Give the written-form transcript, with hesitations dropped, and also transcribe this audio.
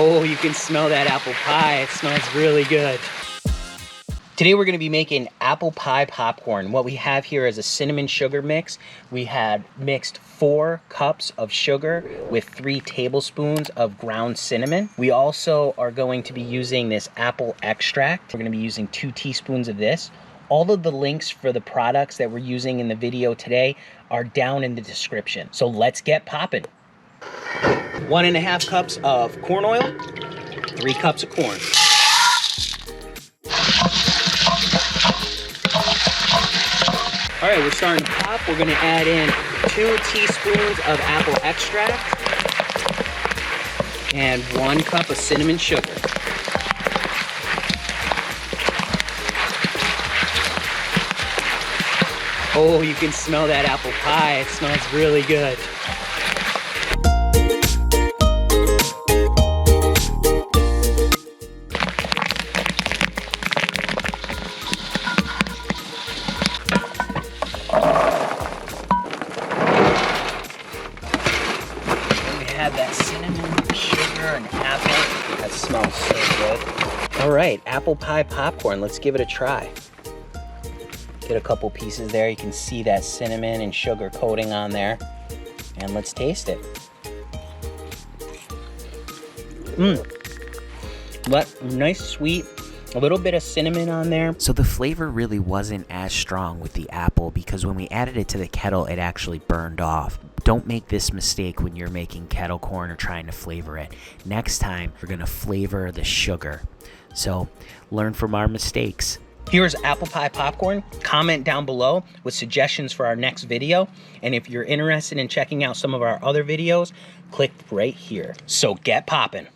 Oh, you can smell that apple pie. It smells really good. Today we're going to be making apple pie popcorn. What we have here is a cinnamon sugar mix. We had mixed 4 cups of sugar with 3 tablespoons of ground cinnamon. We also are going to be using this apple extract. We're going to be using 2 teaspoons of this. All of the links for the products that we're using in the video today are down in the description. So let's get popping. 1.5 cups of corn oil, 3 cups of corn. All right, we're starting to pop. We're gonna add in 2 teaspoons of apple extract and 1 cup of cinnamon sugar. Oh, you can smell that apple pie. It smells really good. Have that cinnamon, sugar, and apple. That smells so good. All right, apple pie popcorn. Let's give it a try. Get a couple pieces there. You can see that cinnamon and sugar coating on there. And let's taste it. Nice sweet. A little bit of cinnamon on there. So the flavor really wasn't as strong with the apple because when we added it to the kettle, it actually burned off. Don't make this mistake when you're making kettle corn or trying to flavor it. Next time, we're gonna flavor the sugar. So learn from our mistakes. Here's apple pie popcorn. Comment down below with suggestions for our next video. And if you're interested in checking out some of our other videos, click right here. So get poppin'.